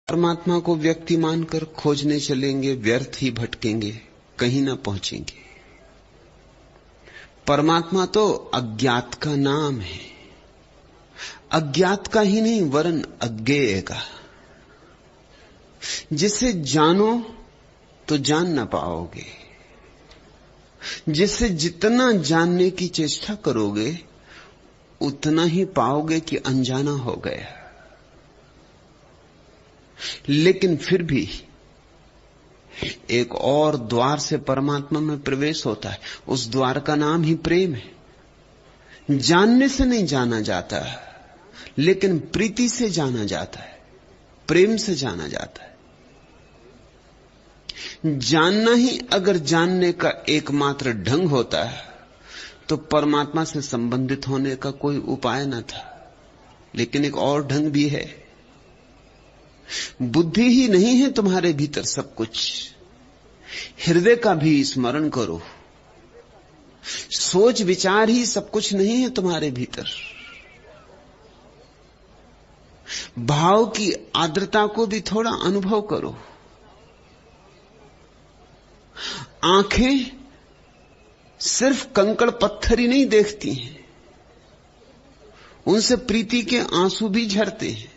परमात्मा को व्यक्ति मानकर खोजने चलेंगे, व्यर्थ ही भटकेंगे, कहीं ना पहुंचेंगे। परमात्मा तो अज्ञात का नाम है, अज्ञात का ही नहीं वरन अज्ञेय का। जिसे जानो तो जान ना पाओगे, जिसे जितना जानने की चेष्टा करोगे उतना ही पाओगे कि अनजाना हो गया। लेकिन फिर भी एक और द्वार से परमात्मा में प्रवेश होता है, उस द्वार का नाम ही प्रेम है। जानने से नहीं जाना जाता, लेकिन प्रीति से जाना जाता है, प्रेम से जाना जाता है। जानना ही अगर जानने का एकमात्र ढंग होता है तो परमात्मा से संबंधित होने का कोई उपाय न था। लेकिन एक और ढंग भी है। बुद्धि ही नहीं है तुम्हारे भीतर सब कुछ, हृदय का भी स्मरण करो। सोच विचार ही सब कुछ नहीं है तुम्हारे भीतर। भाव की आर्द्रता को भी थोड़ा अनुभव करो। आंखें सिर्फ कंकड़ पत्थर ही नहीं देखती हैं, उनसे प्रीति के आंसू भी झरते हैं।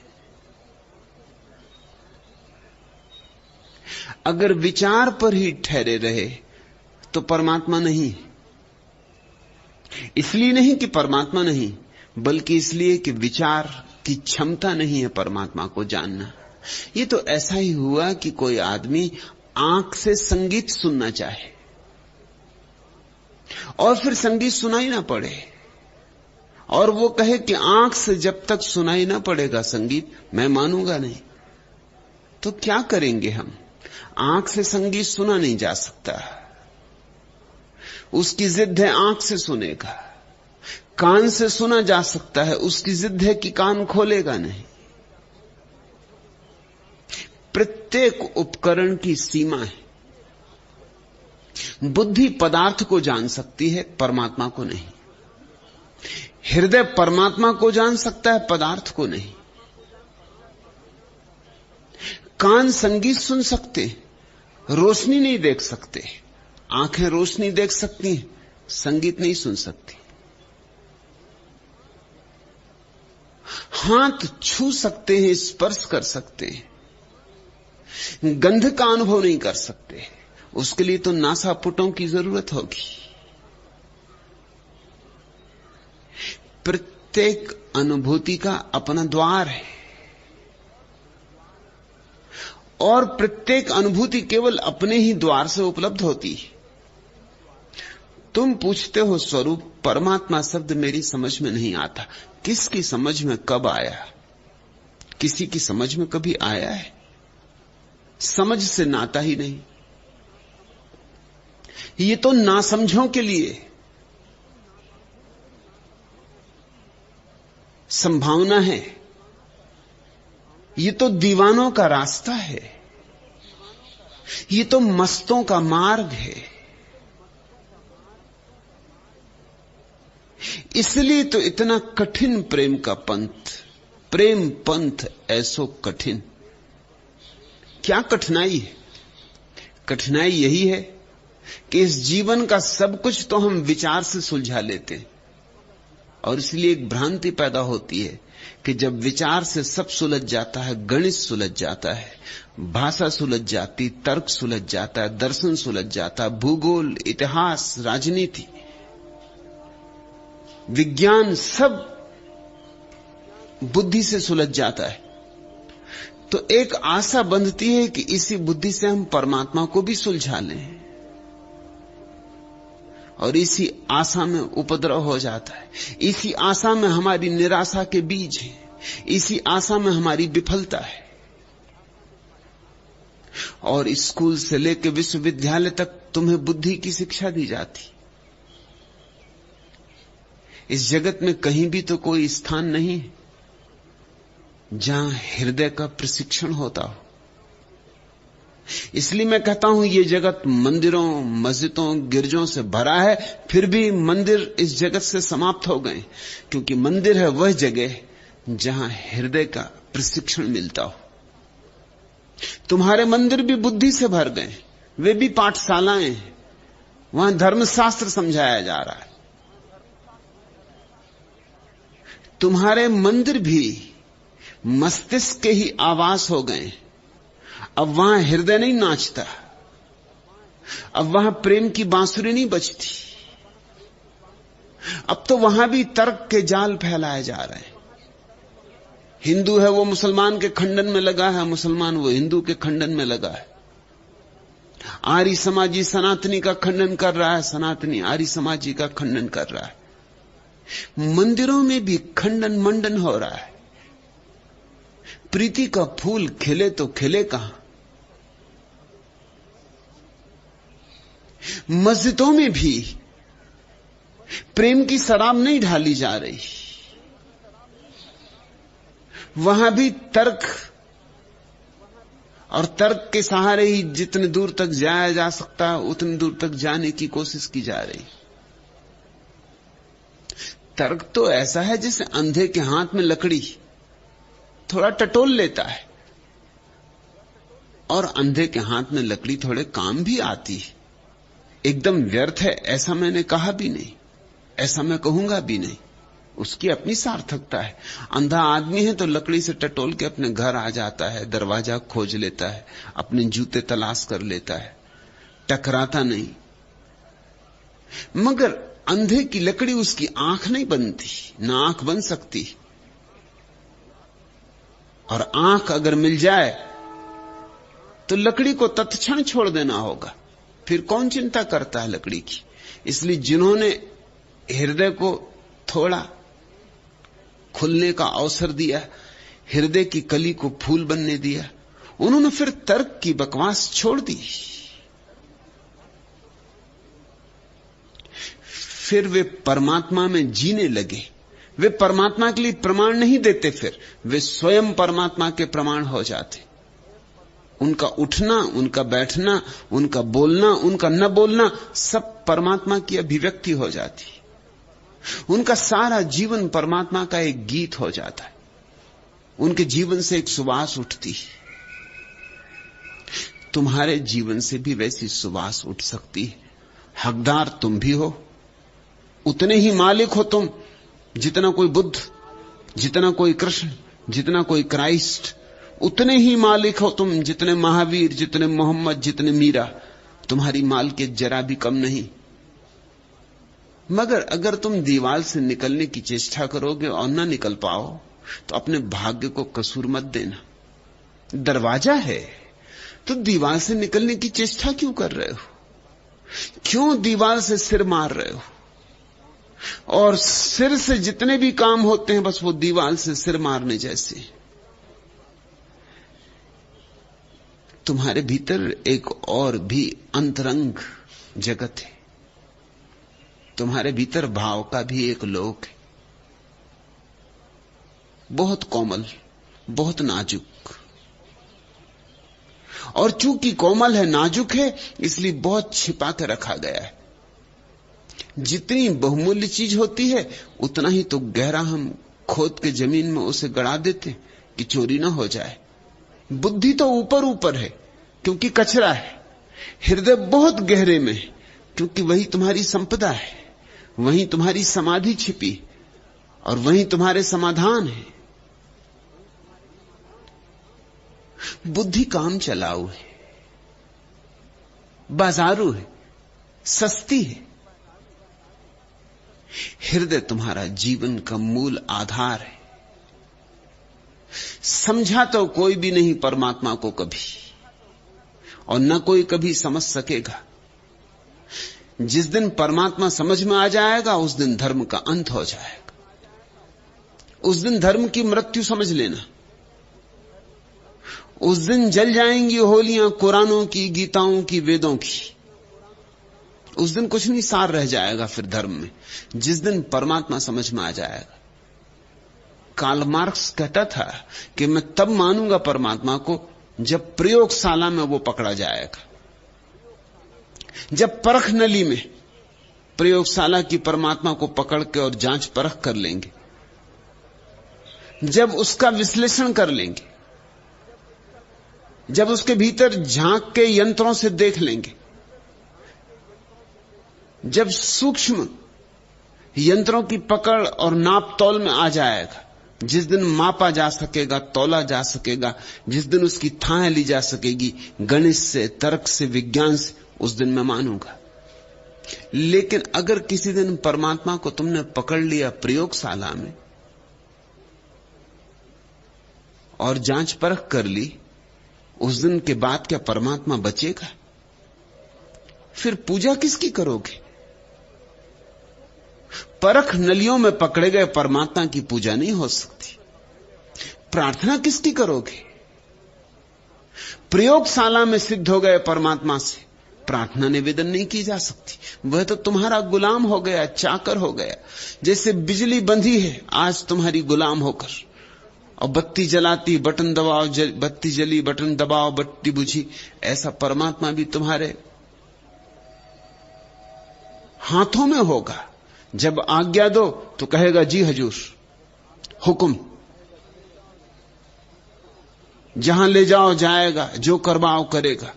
अगर विचार पर ही ठहरे रहे तो परमात्मा नहीं। इसलिए नहीं कि परमात्मा नहीं, बल्कि इसलिए कि विचार की क्षमता नहीं है परमात्मा को जानना। ये तो ऐसा ही हुआ कि कोई आदमी आंख से संगीत सुनना चाहे और फिर संगीत सुनाई ना पड़े, और वो कहे कि आंख से जब तक सुनाई ना पड़ेगा संगीत मैं मानूंगा नहीं। तो क्या करेंगे हम? आंख से संगीत सुना नहीं जा सकता, उसकी जिद है आंख से सुनेगा। कान से सुना जा सकता है, उसकी जिद है कि कान खोलेगा नहीं। प्रत्येक उपकरण की सीमा है। बुद्धि पदार्थ को जान सकती है, परमात्मा को नहीं। हृदय परमात्मा को जान सकता है, पदार्थ को नहीं। कान संगीत सुन सकते, रोशनी नहीं देख सकते। आंखें रोशनी देख सकती हैं, संगीत नहीं सुन सकती। हाथ छू सकते हैं, स्पर्श कर सकते हैं, गंध का अनुभव नहीं कर सकते। उसके लिए तो नासापुटों की जरूरत होगी। प्रत्येक अनुभूति का अपना द्वार है, और प्रत्येक अनुभूति केवल अपने ही द्वार से उपलब्ध होती है। तुम पूछते हो स्वरूप, परमात्मा शब्द मेरी समझ में नहीं आता। किसकी समझ में कब आया? किसी की समझ में कभी आया है? समझ से नाता ही नहीं। ये तो नासमझों के लिए संभावना है, ये तो दीवानों का रास्ता है, ये तो मस्तों का मार्ग है। इसलिए तो इतना कठिन प्रेम का पंथ, प्रेम पंथ ऐसो कठिन। क्या कठिनाई है? कठिनाई यही है कि इस जीवन का सब कुछ तो हम विचार से सुलझा लेते हैं, और इसलिए एक भ्रांति पैदा होती है कि जब विचार से सब सुलझ जाता है, गणित सुलझ जाता है, भाषा सुलझ जाती, तर्क सुलझ जाता है, दर्शन सुलझ जाता है, भूगोल, इतिहास, राजनीति, विज्ञान, सब बुद्धि से सुलझ जाता है, तो एक आशा बंधती है कि इसी बुद्धि से हम परमात्मा को भी सुलझा लें। और इसी आशा में उपद्रव हो जाता है, इसी आशा में हमारी निराशा के बीज है, इसी आशा में हमारी विफलता है। और स्कूल से लेकर विश्वविद्यालय तक तुम्हें बुद्धि की शिक्षा दी जाती। इस जगत में कहीं भी तो कोई स्थान नहीं है जहां हृदय का प्रशिक्षण होता हो। इसलिए मैं कहता हूं ये जगत मंदिरों, मस्जिदों, गिरजों से भरा है, फिर भी मंदिर इस जगत से समाप्त हो गए, क्योंकि मंदिर है वह जगह जहां हृदय का प्रशिक्षण मिलता हो। तुम्हारे मंदिर भी बुद्धि से भर गए, वे भी पाठशालाएं हैं, वहां धर्मशास्त्र समझाया जा रहा है। तुम्हारे मंदिर भी मस्तिष्क के ही आवास हो गए। अब वहां हृदय नहीं नाचता, अब वहां प्रेम की बांसुरी नहीं बजती, अब तो वहां भी तर्क के जाल फैलाए जा रहे हैं। हिंदू है वो मुसलमान के खंडन में लगा है, मुसलमान वो हिंदू के खंडन में लगा है। आर्य समाजी सनातनी का खंडन कर रहा है, सनातनी आर्य समाजी का खंडन कर रहा है। मंदिरों में भी खंडन मंडन हो रहा है। प्रीति का फूल खिले तो खिले कहां? मस्जिदों में भी प्रेम की शराब नहीं ढाली जा रही, वहां भी तर्क और तर्क के सहारे ही जितने दूर तक जाया जा सकता है उतनी दूर तक जाने की कोशिश की जा रही। तर्क तो ऐसा है जैसे अंधे के हाथ में लकड़ी, थोड़ा टटोल लेता है, और अंधे के हाथ में लकड़ी थोड़े काम भी आती है। एकदम व्यर्थ है ऐसा मैंने कहा भी नहीं, ऐसा मैं कहूंगा भी नहीं, उसकी अपनी सार्थकता है। अंधा आदमी है तो लकड़ी से टटोल के अपने घर आ जाता है, दरवाजा खोज लेता है, अपने जूते तलाश कर लेता है, टकराता नहीं। मगर अंधे की लकड़ी उसकी आंख नहीं बनती, ना आंख बन सकती। और आंख अगर मिल जाए तो लकड़ी को तत्क्षण छोड़ देना होगा, फिर कौन चिंता करता है लकड़ी की। इसलिए जिन्होंने हृदय को थोड़ा खुलने का अवसर दिया, हृदय की कली को फूल बनने दिया, उन्होंने फिर तर्क की बकवास छोड़ दी। फिर वे परमात्मा में जीने लगे। वे परमात्मा के लिए प्रमाण नहीं देते, फिर वे स्वयं परमात्मा के प्रमाण हो जाते। उनका उठना, उनका बैठना, उनका बोलना, उनका न बोलना सब परमात्मा की अभिव्यक्ति हो जाती। उनका सारा जीवन परमात्मा का एक गीत हो जाता है। उनके जीवन से एक सुवास उठती। तुम्हारे जीवन से भी वैसी सुवास उठ सकती है। हकदार तुम भी हो, उतने ही मालिक हो तुम जितना कोई बुद्ध, जितना कोई कृष्ण, जितना कोई क्राइस्ट। उतने ही मालिक हो तुम जितने महावीर, जितने मोहम्मद, जितने मीरा। तुम्हारी मालकियत जरा भी कम नहीं। मगर अगर तुम दीवार से निकलने की चेष्टा करोगे और ना निकल पाओ तो अपने भाग्य को कसूर मत देना। दरवाजा है तो दीवार से निकलने की चेष्टा क्यों कर रहे हो? क्यों दीवार से सिर मार रहे हो? और सिर से जितने भी काम होते हैं बस वो दीवार से सिर मारने जैसे। तुम्हारे भीतर एक और भी अंतरंग जगत है। तुम्हारे भीतर भाव का भी एक लोक है, बहुत कोमल, बहुत नाजुक। और चूंकि कोमल है, नाजुक है, इसलिए बहुत छिपा के रखा गया है। जितनी बहुमूल्य चीज होती है उतना ही तो गहरा हम खोद के जमीन में उसे गड़ा देते कि चोरी ना हो जाए। बुद्धि तो ऊपर ऊपर है क्योंकि कचरा है। हृदय बहुत गहरे में है क्योंकि वही तुम्हारी संपदा है, वहीं तुम्हारी समाधि छिपी और वहीं तुम्हारे समाधान है। बुद्धि काम चलाऊ है, बाजारू है, सस्ती है। हृदय तुम्हारा जीवन का मूल आधार है। समझा तो कोई भी नहीं परमात्मा को कभी, और न कोई कभी समझ सकेगा। जिस दिन परमात्मा समझ में आ जाएगा उस दिन धर्म का अंत हो जाएगा। उस दिन धर्म की मृत्यु समझ लेना। उस दिन जल जाएंगी होलियां कुरानों की, गीताओं की, वेदों की। उस दिन कुछ नहीं सार रह जाएगा फिर धर्म में, जिस दिन परमात्मा समझ में आ जाएगा। कार्ल मार्क्स कहता था कि मैं तब मानूंगा परमात्मा को जब प्रयोगशाला में वो पकड़ा जाएगा, जब परख नली में प्रयोगशाला की परमात्मा को पकड़ के और जांच परख कर लेंगे, जब उसका विश्लेषण कर लेंगे, जब उसके भीतर झांक के यंत्रों से देख लेंगे, जब सूक्ष्म यंत्रों की पकड़ और नाप तौल में आ जाएगा, जिस दिन मापा जा सकेगा, तौला जा सकेगा, जिस दिन उसकी थाह ली जा सकेगी गणित से, तर्क से, विज्ञान से, उस दिन मैं मानूंगा। लेकिन अगर किसी दिन परमात्मा को तुमने पकड़ लिया प्रयोगशाला में और जांच परख कर ली, उस दिन के बाद क्या परमात्मा बचेगा? फिर पूजा किसकी करोगे? परख नलियों में पकड़े गए परमात्मा की पूजा नहीं हो सकती। प्रार्थना किसकी करोगे? प्रयोगशाला में सिद्ध हो गए परमात्मा से प्रार्थना निवेदन नहीं की जा सकती। वह तो तुम्हारा गुलाम हो गया, चाकर हो गया। जैसे बिजली बंधी है आज तुम्हारी गुलाम होकर, और बत्ती जलाती, बटन दबाओ, बत्ती जली, बटन दबाओ, बत्ती बुझी, ऐसा परमात्मा भी तुम्हारे हाथों में होगा। जब आज्ञा दो तो कहेगा जी हजूर, हुक्म, जहां ले जाओ जाएगा, जो करवाओ करेगा।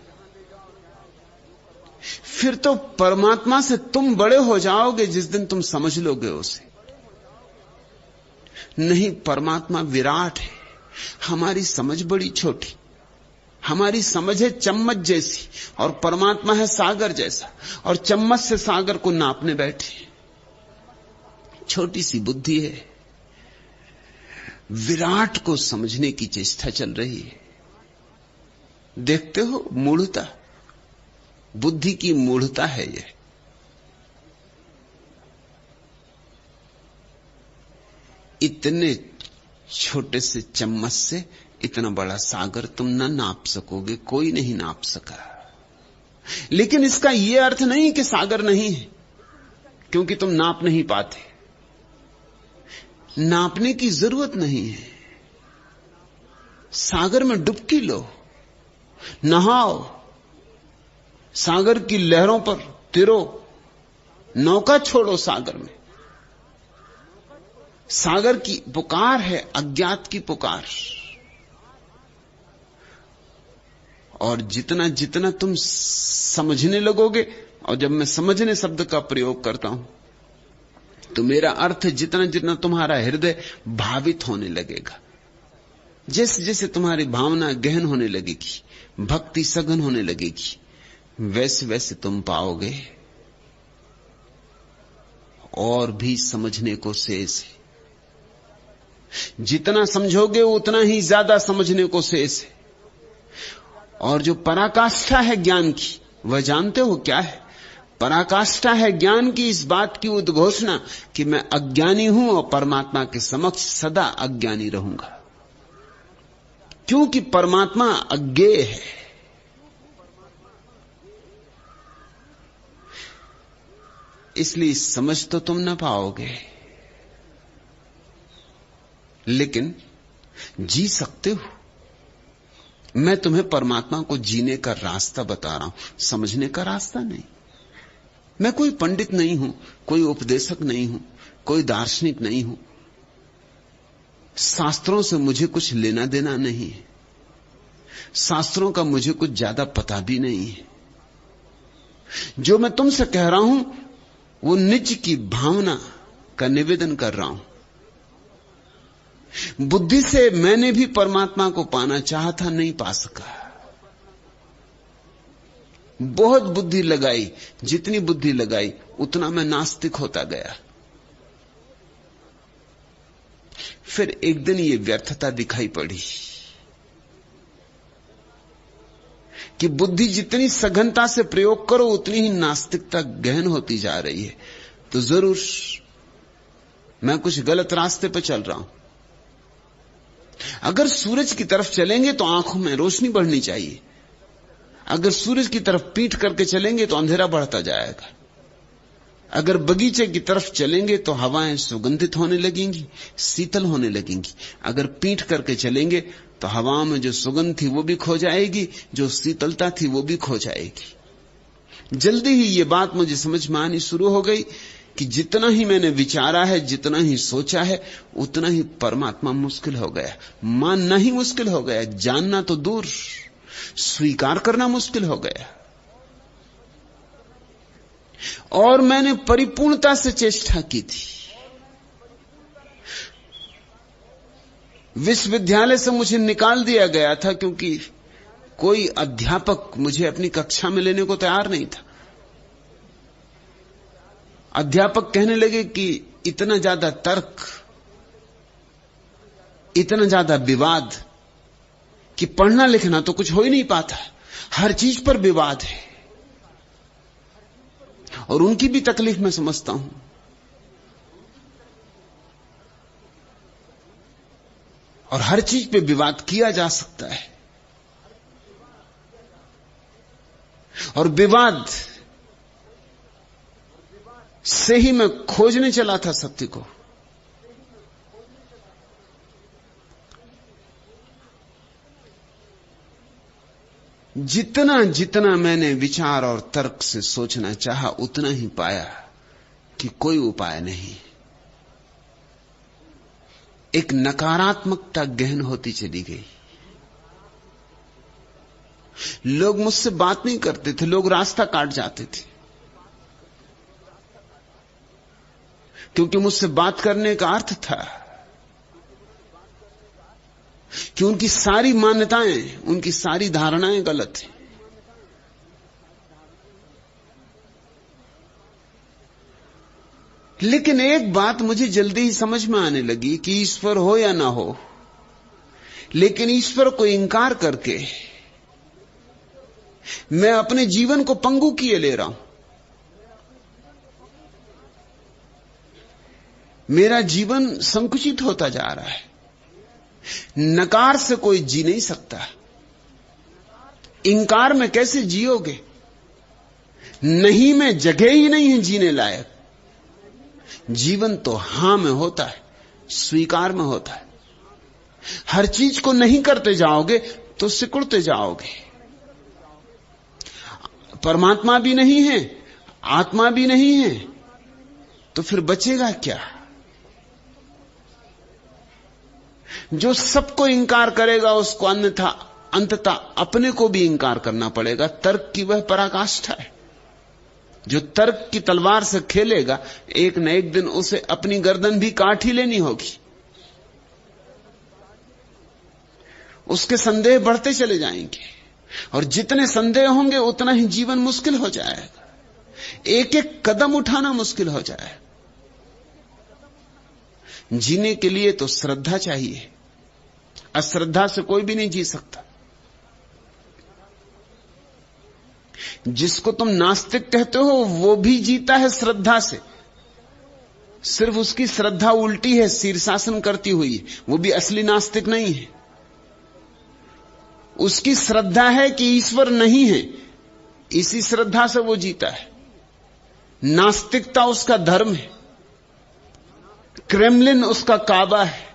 फिर तो परमात्मा से तुम बड़े हो जाओगे जिस दिन तुम समझ लोगे उसे। नहीं, परमात्मा विराट है, हमारी समझ बड़ी छोटी। हमारी समझ है चम्मच जैसी और परमात्मा है सागर जैसा, और चम्मच से सागर को नापने बैठे। छोटी सी बुद्धि है, विराट को समझने की चेष्टा चल रही है। देखते हो मूढ़ता, बुद्धि की मूढ़ता है यह। इतने छोटे से चम्मच से इतना बड़ा सागर तुम न नाप सकोगे, कोई नहीं नाप सका। लेकिन इसका यह अर्थ नहीं कि सागर नहीं है, क्योंकि तुम नाप नहीं पाते। नापने की जरूरत नहीं है। सागर में डुबकी लो, नहाओ, सागर की लहरों पर तिरो, नौका छोड़ो सागर में। सागर की पुकार है अज्ञात की पुकार। और जितना जितना तुम समझने लगोगे, और जब मैं समझने शब्द का प्रयोग करता हूं तो मेरा अर्थ जितना जितना तुम्हारा हृदय भावित होने लगेगा, जैसे जैसे तुम्हारी भावना गहन होने लगेगी, भक्ति सघन होने लगेगी, वैसे वैसे तुम पाओगे और भी समझने को शेष है। जितना समझोगे उतना ही ज्यादा समझने को शेष है। और जो पराकाष्ठा है ज्ञान की, वह जानते हो क्या है? पराकाष्ठा है ज्ञान की इस बात की उद्घोषणा कि मैं अज्ञानी हूं और परमात्मा के समक्ष सदा अज्ञानी रहूंगा, क्योंकि परमात्मा अज्ञेय है। इसलिए समझ तो तुम ना पाओगे, लेकिन जी सकते हो। मैं तुम्हें परमात्मा को जीने का रास्ता बता रहा हूं, समझने का रास्ता नहीं। मैं कोई पंडित नहीं हूं, कोई उपदेशक नहीं हूं, कोई दार्शनिक नहीं हूं। शास्त्रों से मुझे कुछ लेना देना नहीं है, शास्त्रों का मुझे कुछ ज्यादा पता भी नहीं है। जो मैं तुमसे कह रहा हूं वो निज की भावना का निवेदन कर रहा हूं। बुद्धि से मैंने भी परमात्मा को पाना चाहा था, नहीं पा सका। बहुत बुद्धि लगाई, जितनी बुद्धि लगाई उतना मैं नास्तिक होता गया। फिर एक दिन ये व्यर्थता दिखाई पड़ी कि बुद्धि जितनी सघनता से प्रयोग करो उतनी ही नास्तिकता गहन होती जा रही है। तो जरूर मैं कुछ गलत रास्ते पर चल रहा हूं। अगर सूरज की तरफ चलेंगे तो आंखों में रोशनी बढ़नी चाहिए, अगर सूरज की तरफ पीठ करके चलेंगे तो अंधेरा बढ़ता जाएगा। अगर बगीचे की तरफ चलेंगे तो हवाएं सुगंधित होने लगेंगी, शीतल होने लगेंगी। अगर पीठ करके चलेंगे तो हवाओं में जो सुगंध थी वो भी खो जाएगी, जो शीतलता थी वो भी खो जाएगी। जल्दी ही ये बात मुझे समझ में आनी शुरू हो गई कि जितना ही मैंने विचारा है, जितना ही सोचा है, उतना ही परमात्मा मुश्किल हो गया, मानना ही मुश्किल हो गया, जानना तो दूर। स्वीकार करना मुश्किल हो गया। और मैंने परिपूर्णता से चेष्टा की थी। विश्वविद्यालय से मुझे निकाल दिया गया था क्योंकि कोई अध्यापक मुझे अपनी कक्षा में लेने को तैयार नहीं था। अध्यापक कहने लगे कि इतना ज्यादा तर्क, इतना ज्यादा विवाद कि पढ़ना लिखना तो कुछ हो ही नहीं पाता, हर चीज पर विवाद है। और उनकी भी तकलीफ मैं समझता हूं। और हर चीज पे विवाद किया जा सकता है, और विवाद से ही मैं खोजने चला था सत्य को। जितना जितना मैंने विचार और तर्क से सोचना चाहा, उतना ही पाया कि कोई उपाय नहीं। एक नकारात्मकता गहन होती चली गई। लोग मुझसे बात नहीं करते थे, लोग रास्ता काट जाते थे, क्योंकि मुझसे बात करने का अर्थ था कि उनकी सारी मान्यताएं, उनकी सारी धारणाएं गलत हैं। लेकिन एक बात मुझे जल्दी ही समझ में आने लगी कि ईश्वर हो या ना हो, लेकिन ईश्वर को इंकार करके मैं अपने जीवन को पंगु किए ले रहा हूं। मेरा जीवन संकुचित होता जा रहा है। नकार से कोई जी नहीं सकता, इंकार में कैसे जियोगे? नहीं में जगह ही नहीं है जीने लायक। जीवन तो हां में होता है, स्वीकार में होता है। हर चीज को नहीं करते जाओगे तो सिकुड़ते जाओगे। परमात्मा भी नहीं है, आत्मा भी नहीं है, तो फिर बचेगा क्या? जो सबको इंकार करेगा उसको अन्यथा अंततः अपने को भी इंकार करना पड़ेगा। तर्क की वह पराकाष्ठा है। जो तर्क की तलवार से खेलेगा, एक न एक दिन उसे अपनी गर्दन भी काट ही लेनी होगी। उसके संदेह बढ़ते चले जाएंगे, और जितने संदेह होंगे उतना ही जीवन मुश्किल हो जाएगा। एक एक कदम उठाना मुश्किल हो जाएगा। जीने के लिए तो श्रद्धा चाहिए, अश्रद्धा से कोई भी नहीं जी सकता। जिसको तुम नास्तिक कहते हो वो भी जीता है श्रद्धा से, सिर्फ उसकी श्रद्धा उल्टी है, शीर्षासन करती हुई। वो भी असली नास्तिक नहीं है। उसकी श्रद्धा है कि ईश्वर नहीं है, इसी श्रद्धा से वो जीता है। नास्तिकता उसका धर्म है, क्रेमलिन उसका काबा है,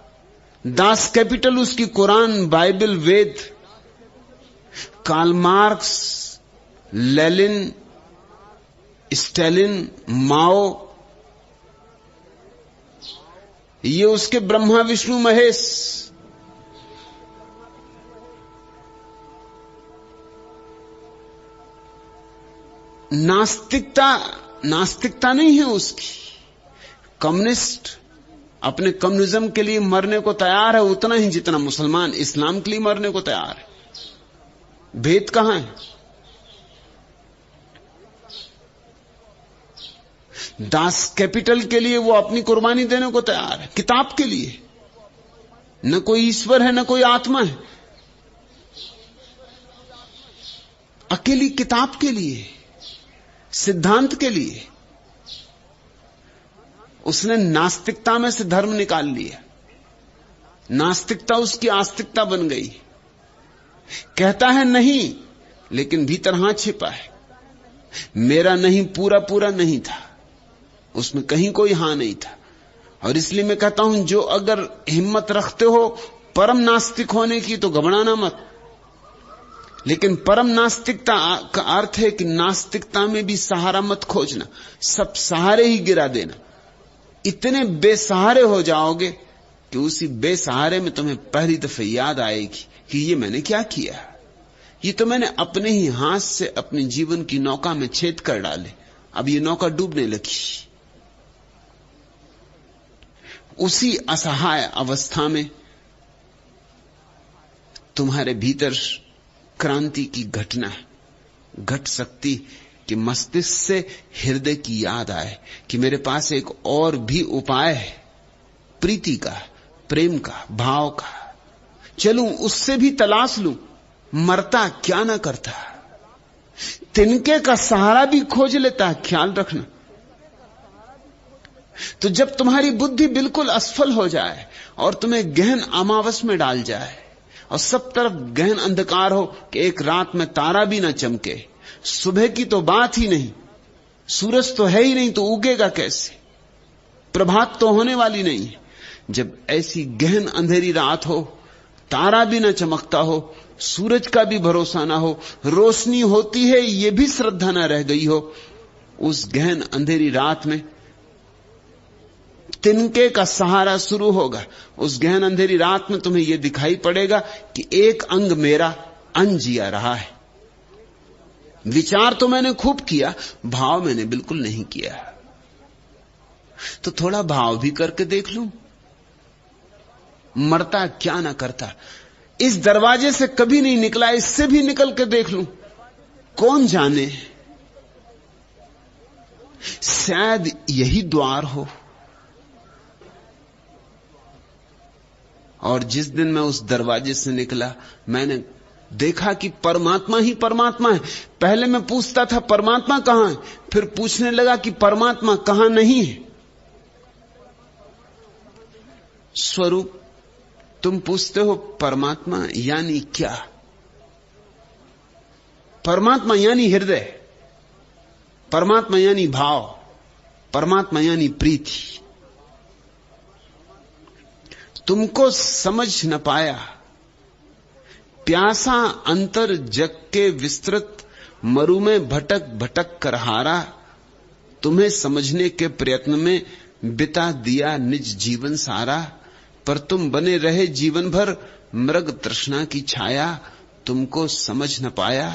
दास कैपिटल उसकी कुरान, बाइबल, वेद। कार्ल मार्क्स, लेनिन, स्टालिन, माओ, ये उसके ब्रह्मा विष्णु महेश। नास्तिकता नहीं है उसकी। कम्युनिस्ट अपने कम्युनिज्म के लिए मरने को तैयार है उतना ही जितना मुसलमान इस्लाम के लिए मरने को तैयार है। भेद कहां है? दास कैपिटल के लिए वो अपनी कुर्बानी देने को तैयार है, किताब के लिए। न कोई ईश्वर है, न कोई आत्मा है, अकेली किताब के लिए, सिद्धांत के लिए। उसने नास्तिकता में से धर्म निकाल लिया। नास्तिकता उसकी आस्तिकता बन गई। कहता है नहीं, लेकिन भीतर हां छिपा है। मेरा नहीं पूरा पूरा नहीं था, उसमें कहीं कोई हां नहीं था। और इसलिए मैं कहता हूं, जो अगर हिम्मत रखते हो परम नास्तिक होने की तो घबराना मत। लेकिन परम नास्तिकता का अर्थ है कि नास्तिकता में भी सहारा मत खोजना, सब सहारे ही गिरा देना। इतने बेसहारे हो जाओगे कि उसी बेसहारे में तुम्हें पहली दफे याद आएगी कि ये मैंने क्या किया, ये तो मैंने अपने ही हाथ से अपने जीवन की नौका में छेद कर डाले, अब ये नौका डूबने लगी। उसी असहाय अवस्था में तुम्हारे भीतर क्रांति की घटना घट सकती कि मस्तिष्क से हृदय की याद आए कि मेरे पास एक और भी उपाय है, प्रीति का, प्रेम का, भाव का, चलूं उससे भी तलाश लूं। मरता क्या ना करता, तिनके का सहारा भी खोज लेता है, ख्याल रखना। तो जब तुम्हारी बुद्धि बिल्कुल असफल हो जाए और तुम्हें गहन अमावस में डाल जाए और सब तरफ गहन अंधकार हो कि एक रात में तारा भी ना चमके, सुबह की तो बात ही नहीं, सूरज तो है ही नहीं, तो उगेगा कैसे, प्रभात तो होने वाली नहीं है। जब ऐसी गहन अंधेरी रात हो, तारा भी ना चमकता हो, सूरज का भी भरोसा ना हो, रोशनी होती है ये भी श्रद्धा ना रह गई हो, उस गहन अंधेरी रात में तिनके का सहारा शुरू होगा। उस गहन अंधेरी रात में तुम्हें यह दिखाई पड़ेगा कि एक अंग मेरा अनजिया रहा है। विचार तो मैंने खूब किया, भाव मैंने बिल्कुल नहीं किया, तो थोड़ा भाव भी करके देख लूं। मरता क्या ना करता, इस दरवाजे से कभी नहीं निकला, इससे भी निकल के देख लूं, कौन जाने शायद यही द्वार हो। और जिस दिन मैं उस दरवाजे से निकला, मैंने देखा कि परमात्मा ही परमात्मा है। पहले मैं पूछता था परमात्मा कहां है, फिर पूछने लगा कि परमात्मा कहां नहीं है। स्वरूप तुम पूछते हो परमात्मा यानी क्या? परमात्मा यानी हृदय, परमात्मा यानी भाव, परमात्मा यानी प्रीति। तुमको समझ न पाया, प्यासा अंतर जग के विस्तृत, मरु में भटक भटक कर हारा। तुम्हें समझने के प्रयत्न में बिता दिया निज जीवन सारा, पर तुम बने रहे जीवन भर मृग तृष्णा की छाया। तुमको समझ न पाया,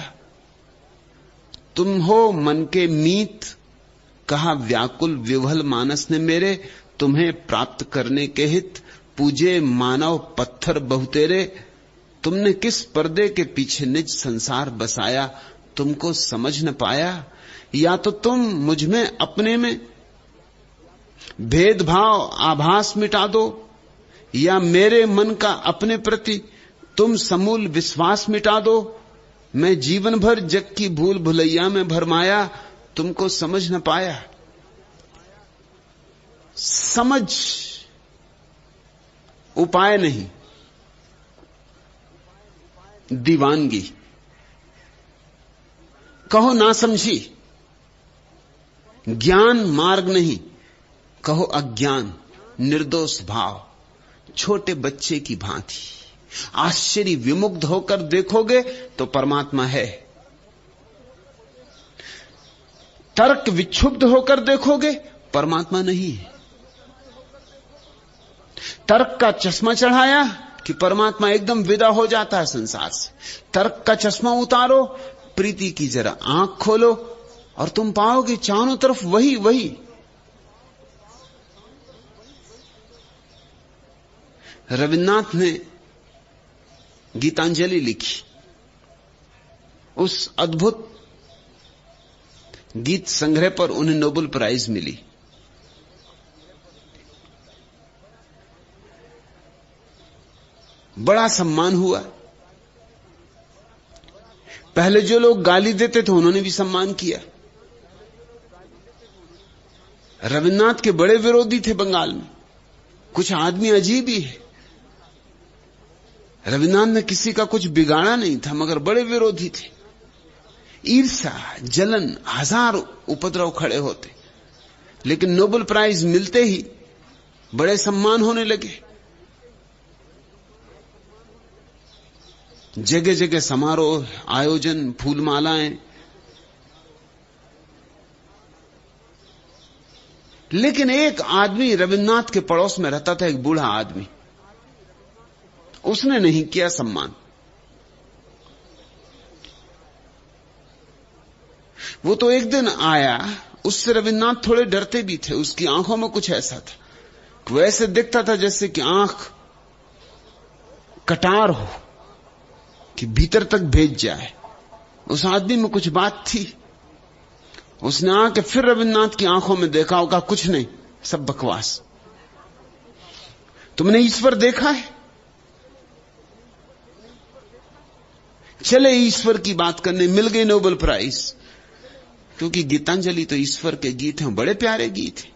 तुम हो मन के मीत, कहा व्याकुल विवल मानस ने मेरे। तुम्हें प्राप्त करने के हित पूजे मानव पत्थर बहुतेरे। तुमने किस पर्दे के पीछे निज संसार बसाया, तुमको समझ न पाया। या तो तुम मुझ में अपने में भेदभाव आभास मिटा दो, या मेरे मन का अपने प्रति तुम समूल विश्वास मिटा दो। मैं जीवन भर जग की भूल भुलैया में भरमाया, तुमको समझ न पाया। समझ उपाय नहीं, दीवानगी। कहो ना समझी, ज्ञान मार्ग नहीं, कहो अज्ञान, निर्दोष भाव, छोटे बच्चे की भांति। आश्चर्य विमुग्ध होकर देखोगे तो परमात्मा है, तर्क विक्षुब्ध होकर देखोगे परमात्मा नहीं है। तर्क का चश्मा चढ़ाया कि परमात्मा एकदम विदा हो जाता है संसार से। तर्क का चश्मा उतारो, प्रीति की जरा आंख खोलो और तुम पाओगे चारों तरफ वही वही। रविन्द्रनाथ ने गीतांजलि लिखी, उस अद्भुत गीत संग्रह पर उन्हें नोबेल प्राइज मिली। बड़ा सम्मान हुआ। पहले जो लोग गाली देते थे उन्होंने भी सम्मान किया। रविन्द्रनाथ के बड़े विरोधी थे बंगाल में, कुछ आदमी अजीब ही है। रविन्द्रनाथ ने किसी का कुछ बिगाड़ा नहीं था, मगर बड़े विरोधी थे। ईर्ष्या, जलन, हजार उपद्रव खड़े होते, लेकिन नोबेल प्राइज मिलते ही बड़े सम्मान होने लगे। जगह जगह समारोह, आयोजन, फूलमालाएं। लेकिन एक आदमी रविन्द्रनाथ के पड़ोस में रहता था, एक बूढ़ा आदमी, उसने नहीं किया सम्मान। वो तो एक दिन आया, उससे रविन्द्रनाथ थोड़े डरते भी थे। उसकी आंखों में कुछ ऐसा था, वैसे दिखता था जैसे कि आंख कटार हो कि भीतर तक भेज जाए। उस आदमी में कुछ बात थी। उसने आके फिर रविन्द्रनाथ की आंखों में देखा होगा, कुछ नहीं, सब बकवास। तुमने ईश्वर देखा है? चले ईश्वर की बात करने। मिल गई नोबेल प्राइज, क्योंकि गीतांजलि तो ईश्वर के गीत हैं, बड़े प्यारे गीत हैं।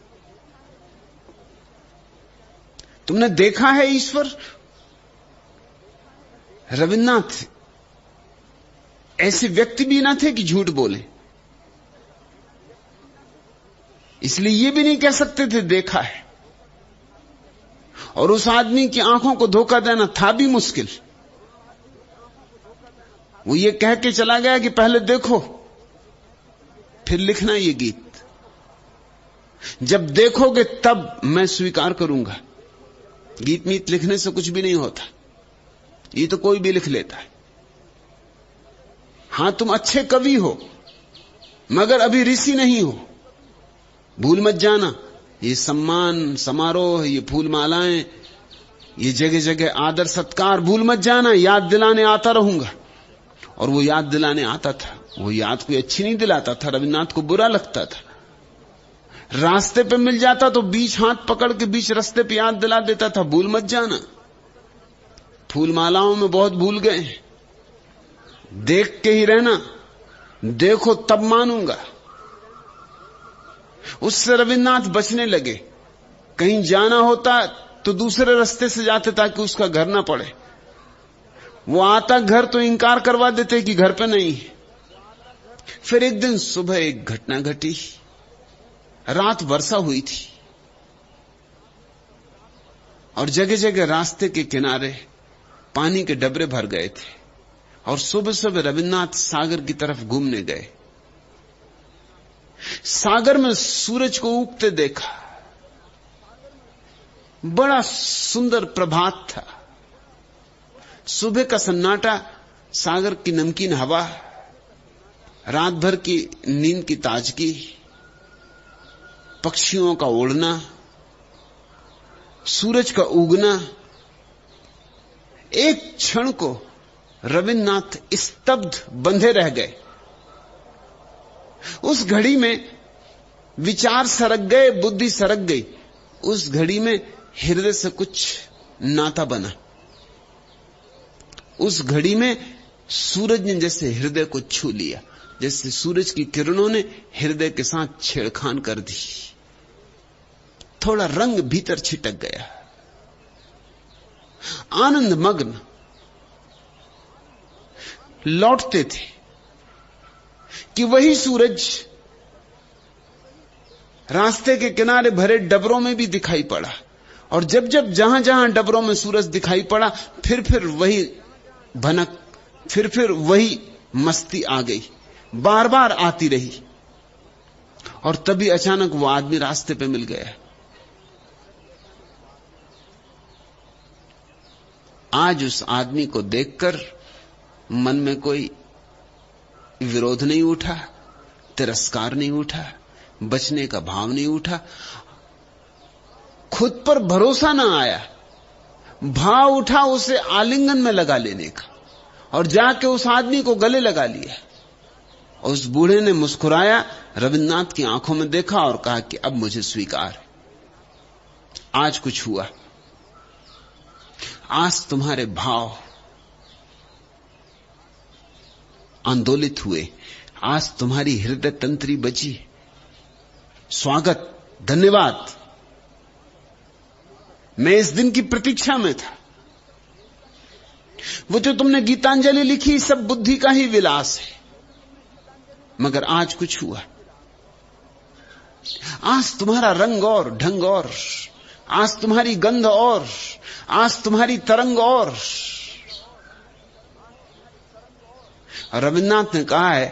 तुमने देखा है ईश्वर? रविन्द्रनाथ ऐसे व्यक्ति भी ना थे कि झूठ बोले, इसलिए ये भी नहीं कह सकते थे देखा है। और उस आदमी की आंखों को धोखा देना था भी मुश्किल। वो ये कह के चला गया कि पहले देखो फिर लिखना ये गीत, जब देखोगे तब मैं स्वीकार करूंगा। गीत मीत लिखने से कुछ भी नहीं होता, ये तो कोई भी लिख लेता है। हां, तुम अच्छे कवि हो मगर अभी ऋषि नहीं हो, भूल मत जाना। ये सम्मान समारोह, ये फूल मालाएं, ये जगह जगह आदर सत्कार, भूल मत जाना। याद दिलाने आता रहूंगा। और वो याद दिलाने आता था। वो याद कोई अच्छी नहीं दिलाता था, रविन्द्रनाथ को बुरा लगता था। रास्ते पे मिल जाता तो बीच हाथ पकड़ के बीच रास्ते पे याद दिला देता था, भूल मत जाना। फूल मालाओं में बहुत भूल गए, देख के ही रहना, देखो तब मानूंगा। उससे रविन्द्रनाथ बचने लगे। कहीं जाना होता तो दूसरे रास्ते से जाते ताकि उसका घर ना पड़े। वो आता घर तो इंकार करवा देते कि घर पे नहीं। फिर एक दिन सुबह एक घटना घटी। रात वर्षा हुई थी और जगह जगह रास्ते के किनारे पानी के डबरे भर गए थे। और सुबह सुबह रविन्द्रनाथ सागर की तरफ घूमने गए। सागर में सूरज को उगते देखा। बड़ा सुंदर प्रभात था। सुबह का सन्नाटा, सागर की नमकीन हवा, रात भर की नींद की ताजगी, पक्षियों का उड़ना, सूरज का उगना। एक क्षण को रविन्द्रनाथ स्तब्ध बंधे रह गए। उस घड़ी में विचार सरक गए, बुद्धि सरक गई। उस घड़ी में हृदय से कुछ नाता बना। उस घड़ी में सूरज ने जैसे हृदय को छू लिया, जैसे सूरज की किरणों ने हृदय के साथ छेड़खान कर दी। थोड़ा रंग भीतर छिटक गया। आनंद मग्न लौटते थे कि वही सूरज रास्ते के किनारे भरे डबरों में भी दिखाई पड़ा। और जब जब जहां जहां डबरों में सूरज दिखाई पड़ा, फिर वही भनक, फिर वही मस्ती आ गई, बार बार आती रही। और तभी अचानक वो आदमी रास्ते पे मिल गया। आज उस आदमी को देखकर मन में कोई विरोध नहीं उठा, तिरस्कार नहीं उठा, बचने का भाव नहीं उठा। खुद पर भरोसा ना आया, भाव उठा उसे आलिंगन में लगा लेने का। और जाके उस आदमी को गले लगा लिया। और उस बूढ़े ने मुस्कुराया, रविन्द्रनाथ की आंखों में देखा और कहा कि अब मुझे स्वीकार है, आज कुछ हुआ। आज तुम्हारे भाव आंदोलित हुए, आज तुम्हारी हृदय तंत्री बची। स्वागत, धन्यवाद। मैं इस दिन की प्रतीक्षा में था। वो जो तुमने गीतांजलि लिखी सब बुद्धि का ही विलास है, मगर आज कुछ हुआ। आज तुम्हारा रंग और ढंग और, आज तुम्हारी गंध और, आज तुम्हारी तरंग और। रविन्द्रनाथ ने कहा है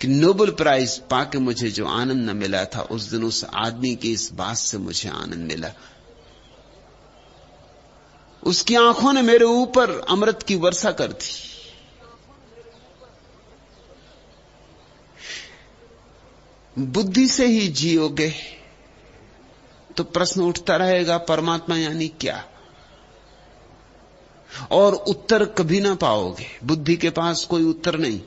कि नोबेल प्राइज पाके मुझे जो आनंद न मिला था, उस दिन उस आदमी की इस बात से मुझे आनंद मिला। उसकी आंखों ने मेरे ऊपर अमृत की वर्षा कर दी। बुद्धि से ही जियोगे तो प्रश्न उठता रहेगा, परमात्मा यानी क्या? और उत्तर कभी ना पाओगे। बुद्धि के पास कोई उत्तर नहीं।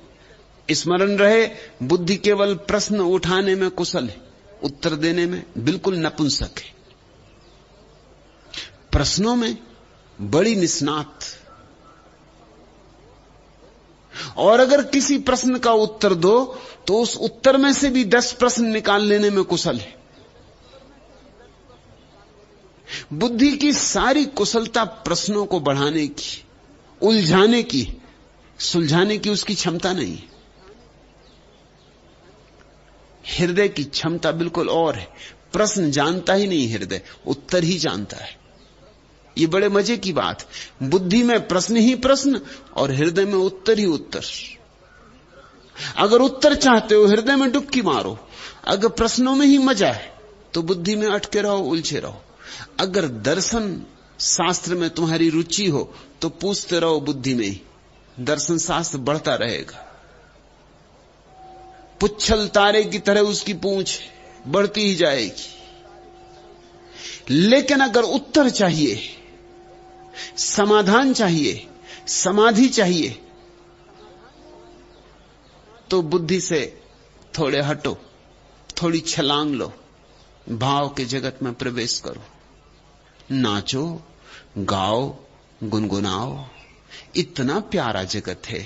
स्मरण रहे, बुद्धि केवल प्रश्न उठाने में कुशल है, उत्तर देने में बिल्कुल नपुंसक है। प्रश्नों में बड़ी निष्णात, और अगर किसी प्रश्न का उत्तर दो तो उस उत्तर में से भी 10 प्रश्न निकाल लेने में कुशल है। बुद्धि की सारी कुशलता प्रश्नों को बढ़ाने की, उलझाने की, सुलझाने की उसकी क्षमता नहीं है। हृदय की क्षमता बिल्कुल और है। प्रश्न जानता ही नहीं हृदय, उत्तर ही जानता है। ये बड़े मजे की बात। बुद्धि में प्रश्न ही प्रश्न और हृदय में उत्तर ही उत्तर। अगर उत्तर चाहते हो हृदय में डुबकी मारो, अगर प्रश्नों में ही मजा है तो बुद्धि में अटके रहो, उलझे रहो। अगर दर्शन शास्त्र में तुम्हारी रुचि हो तो पूछते रहो बुद्धि में ही, दर्शन शास्त्र बढ़ता रहेगा। पुच्छल तारे की तरह उसकी पूंछ बढ़ती ही जाएगी। लेकिन अगर उत्तर चाहिए, समाधान चाहिए, समाधि चाहिए, तो बुद्धि से थोड़े हटो, थोड़ी छलांग लो, भाव के जगत में प्रवेश करो। नाचो, गाओ, गुनगुनाओ। इतना प्यारा जगत है,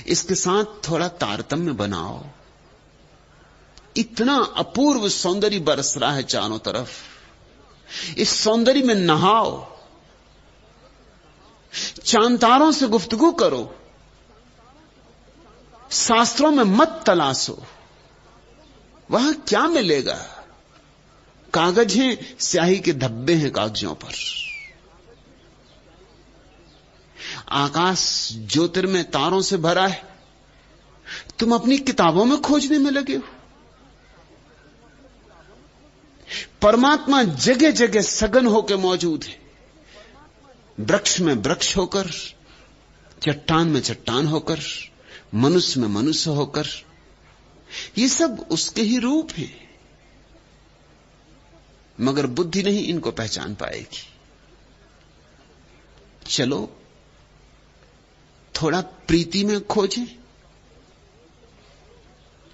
इसके साथ थोड़ा तारतम्य बनाओ। इतना अपूर्व सौंदर्य बरस रहा है चारों तरफ, इस सौंदर्य में नहाओ। चांतारों से गुफ्तगू करो, शास्त्रों में मत तलाशो। वहां क्या मिलेगा? कागज हैं, स्याही के धब्बे हैं कागजों पर। आकाश ज्योतिर्मय तारों से भरा है, तुम अपनी किताबों में खोजने में लगे हो। परमात्मा जगह जगह सघन होकर मौजूद है, वृक्ष में वृक्ष होकर, चट्टान में चट्टान होकर, मनुष्य में मनुष्य होकर। ये सब उसके ही रूप हैं, मगर बुद्धि नहीं इनको पहचान पाएगी। चलो थोड़ा प्रीति में खोजें,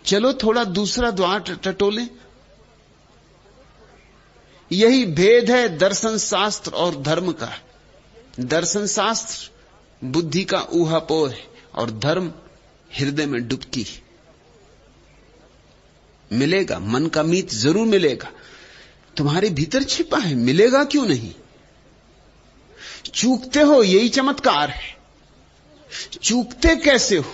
चलो थोड़ा दूसरा द्वार टटोलें। यही भेद है दर्शन शास्त्र और धर्म का। दर्शन शास्त्र बुद्धि का ऊहापोह है और धर्म हृदय में डुबकी। मिलेगा, मन का मीत जरूर मिलेगा, तुम्हारे भीतर छिपा है, मिलेगा क्यों नहीं? चूकते हो, यही चमत्कार है। चूकते कैसे हो?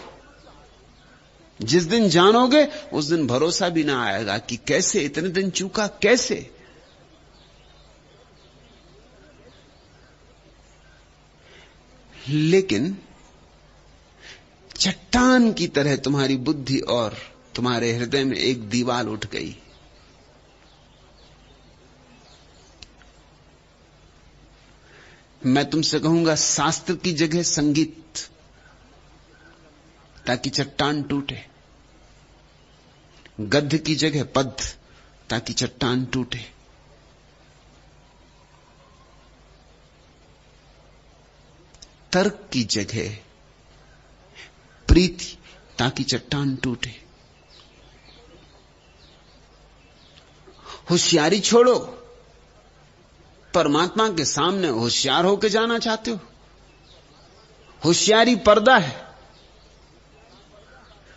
जिस दिन जानोगे उस दिन भरोसा भी ना आएगा कि कैसे इतने दिन चूका, कैसे। लेकिन चट्टान की तरह तुम्हारी बुद्धि और तुम्हारे हृदय में एक दीवार उठ गई। मैं तुमसे कहूंगा शास्त्र की जगह संगीत, ताकि चट्टान टूटे। गद्य की जगह पद्य, ताकि चट्टान टूटे। तर्क की जगह प्रीति, ताकि चट्टान टूटे। होशियारी छोड़ो, परमात्मा के सामने होशियार होकर जाना चाहते हो? होशियारी पर्दा है।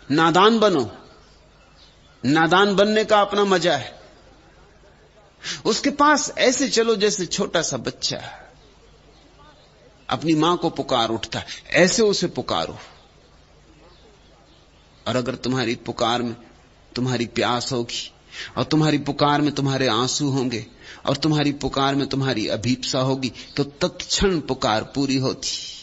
नादान बनो, नादान बनने का अपना मजा है। उसके पास ऐसे चलो जैसे छोटा सा बच्चा अपनी मां को पुकार उठता है, ऐसे उसे पुकारो। और अगर तुम्हारी पुकार में तुम्हारी प्यास होगी, और तुम्हारी पुकार में तुम्हारे आंसू होंगे, और तुम्हारी पुकार में तुम्हारी अभीप्सा होगी, तो तत्क्षण पुकार पूरी होती।